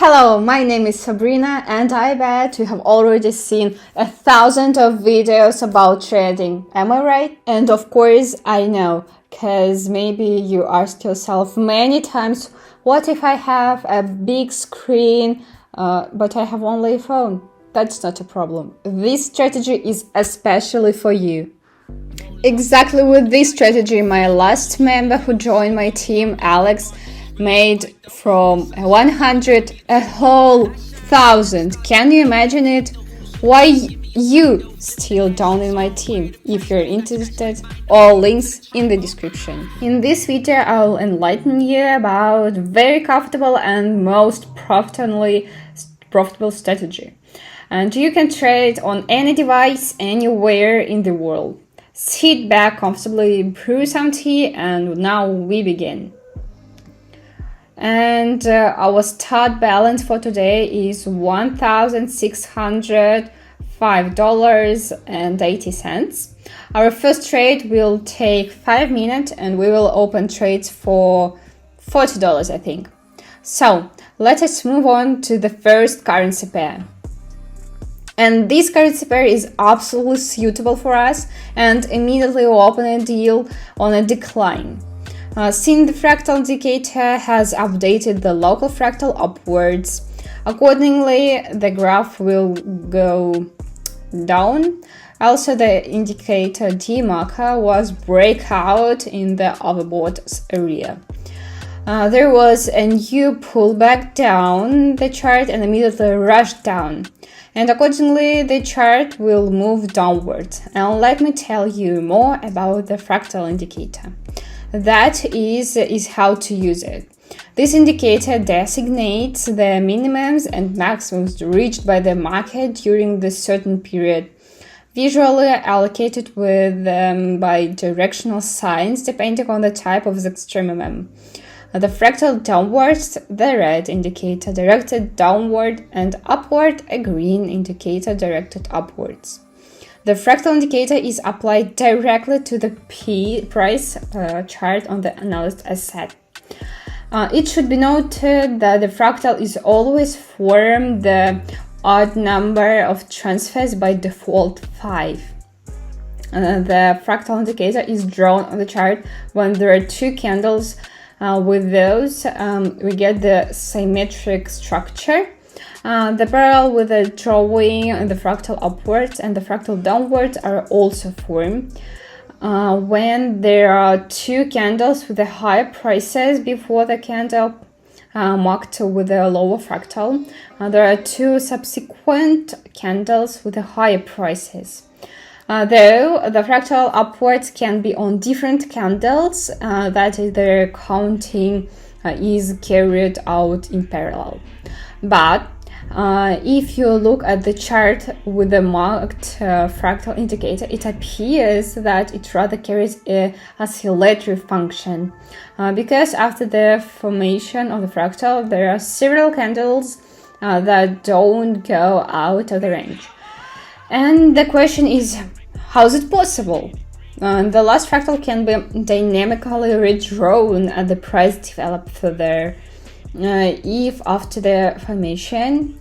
Hello, my name is Sabrina and I bet you have already seen 1,000 of videos about trading. Am I right? And of course I know, cause maybe you asked yourself many times, what if I have a big screen but I have only a phone? That's not a problem. This strategy is especially for you. Exactly with this strategy, my last member who joined my team, Alex, made from 100 a whole 1,000. Can you imagine it? Why you still down in my team? If you're interested, all links in the description. In this video, I'll enlighten you about very comfortable and most profitable strategy. And you can trade on any device anywhere in the world. Sit back comfortably, brew some tea, and now we begin. And our start balance for today is $1,605.80. Our first trade will take 5 minutes and we will open trades for $40, I think. So let us move on to the first currency pair. And this currency pair is absolutely suitable for us, and immediately open a deal on a decline. Since the fractal indicator has updated the local fractal upwards, accordingly the graph will go down. Also, the indicator D marker was breakout in the overbought area. There was a new pullback down the chart and immediately rushed down. And accordingly, the chart will move downwards. And let me tell you more about the fractal indicator. That is how to use it. This indicator designates the minimums and maximums reached by the market during the certain period, visually allocated with by directional signs depending on the type of the extremum. The fractal downwards, the red indicator directed downward, and upward, a green indicator directed upwards. The fractal indicator is applied directly to the price chart on the analyst asset. It should be noted that the fractal is always formed the odd number of transfers by default 5. The fractal indicator is drawn on the chart when there are 2 candles. With those, we get the symmetric structure. The parallel with the drawing and the fractal upwards and the fractal downwards are also formed. When there are 2 candles with the higher prices before the candle marked with a lower fractal, there are 2 subsequent candles with the higher prices. Though the fractal upwards can be on different candles, that is, their counting is carried out in parallel. But if you look at the chart with the marked fractal indicator, it appears that it rather carries a oscillatory function, because after the formation of the fractal, there are several candles that don't go out of the range. And the question is, how is it possible? The last fractal can be dynamically redrawn as the price develops further. If after the formation,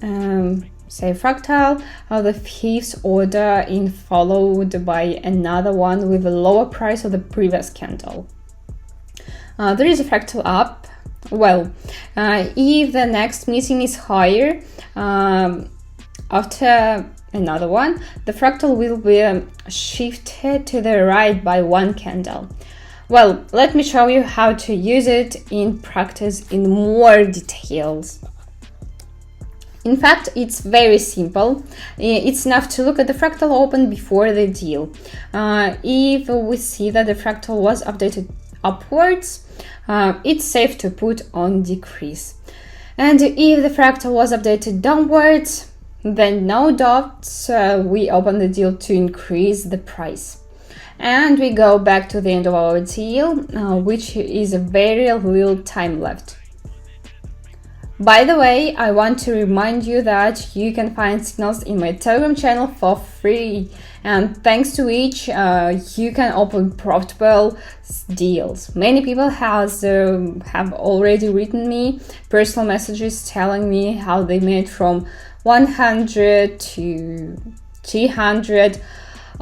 say fractal, the 5th order is followed by another one with a lower price of the previous candle, there is a fractal up. Well, if the next meeting is higher after another one, the fractal will be shifted to the right by 1 candle. Well, let me show you how to use it in practice in more details. In fact, it's very simple. It's enough to look at the fractal open before the deal. If we see that the fractal was updated upwards, it's safe to put on decrease. And if the fractal was updated downwards, then no doubts, we open the deal to increase the price. And we go back to the end of our deal, which is very little time left. By the way, I want to remind you that you can find signals in my Telegram channel for free, and thanks to which you can open profitable deals. Many people have already written me personal messages telling me how they made from 100 to 300,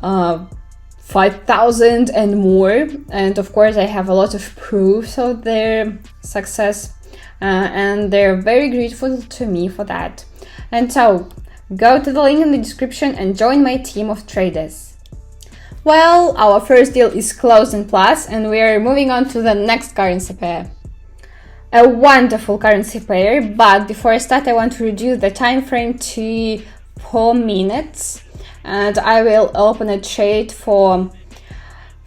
5,000 and more. And of course, I have a lot of proofs of their success. And they're very grateful to me for that. And so, go to the link in the description and join my team of traders. Well, our first deal is closed in plus, and we are moving on to the next currency pair. A wonderful currency pair, but before I start, I want to reduce the time frame to 4 minutes, and I will open a trade for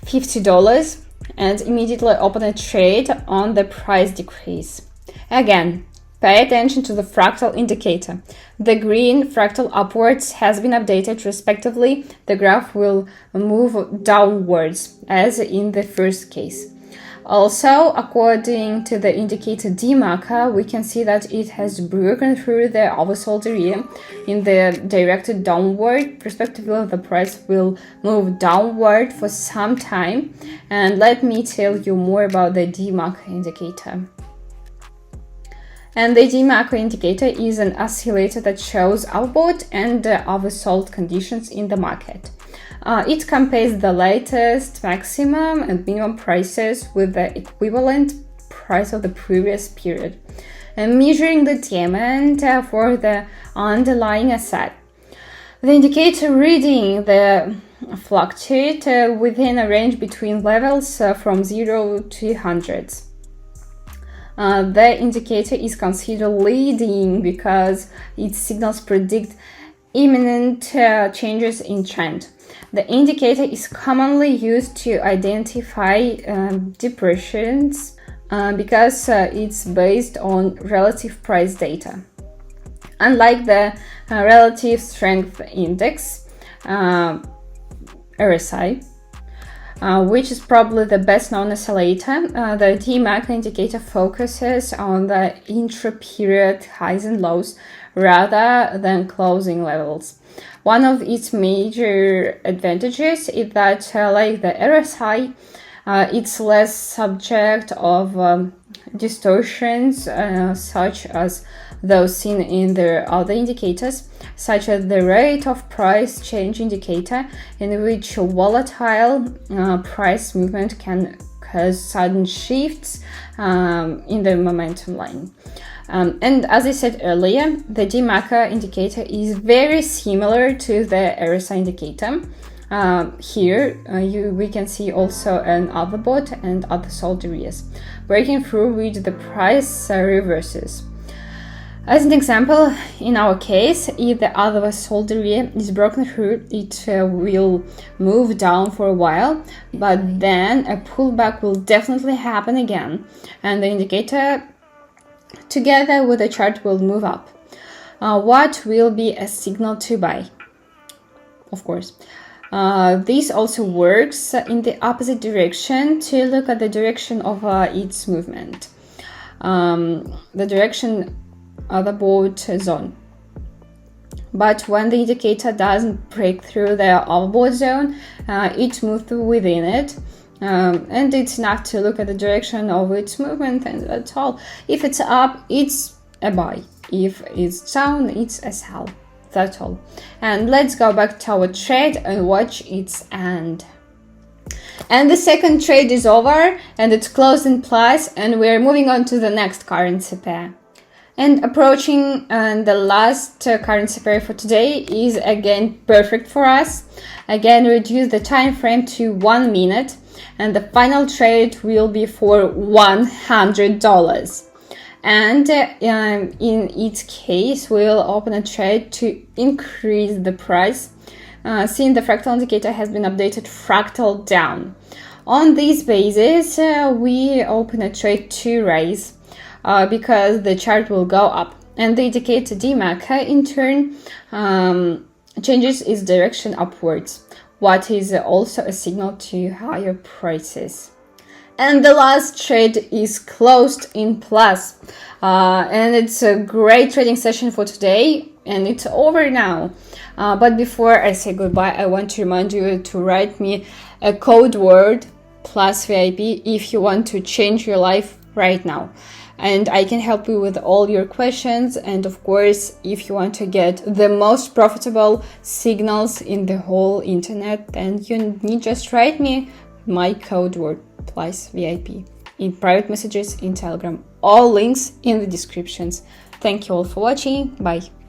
$50 and immediately open a trade on the price decrease. Again, pay attention to the fractal indicator. The green fractal upwards has been updated respectively. The graph will move downwards as in the first case. Also, according to the indicator D marker, we can see that it has broken through the oversold area in the directed downward. Respectively, the price will move downward for some time. And let me tell you more about the D marker indicator. And the D macro indicator is an oscillator that shows upward and oversold conditions in the market. It compares the latest maximum and minimum prices with the equivalent price of the previous period, and measuring the demand for the underlying asset. The indicator reading fluctuate within a range between levels from 0 to hundreds. The indicator is considered leading because its signals predict imminent changes in trend. The indicator is commonly used to identify depressions because it's based on relative price data. Unlike the relative strength index, RSI, which is probably the best known oscillator, the D macro indicator focuses on the intra-period highs and lows rather than closing levels. One of its major advantages is that, like the RSI, it's less subject of distortions such as those seen in the other indicators, such as the rate of price change indicator, in which volatile price movement can cause sudden shifts in the momentum line. And as I said earlier, the D macro indicator is very similar to the RSI indicator. Here we can see also an overbought and oversold areas, breaking through which the price reverses. As an example, in our case, if the oversold area is broken through, it will move down for a while, but then a pullback will definitely happen again, and the indicator together with the chart will move up. What will be a signal to buy? Of course. This also works in the opposite direction to look at the direction of its movement. The direction of the board zone. But when the indicator doesn't break through the overbought zone, it moves within it. And it's enough to look at the direction of its movement, and that's all. If it's up, it's a buy. If it's down, it's a sell. That's all. And let's go back to our trade and watch its end. And the second trade is over, and it's closed in plus, and we're moving on to the next currency pair. And approaching the last currency pair for today is again perfect for us. Again, reduce the time frame to 1 minute, and the final trade will be for $100. And in each case, we'll open a trade to increase the price, since the fractal indicator has been updated fractal down. On this basis, we open a trade to raise, because the chart will go up, and the indicator D macro in turn changes its direction upwards, what is also a signal to higher prices. And the last trade is closed in plus. And it's a great trading session for today, and it's over now. But before I say goodbye, I want to remind you to write me a code word plus VIP if you want to change your life right now. And I can help you with all your questions. And of course, if you want to get the most profitable signals in the whole internet, then you need just write me my code word plus VIP in private messages in Telegram. All links in the descriptions. Thank you all for watching. Bye.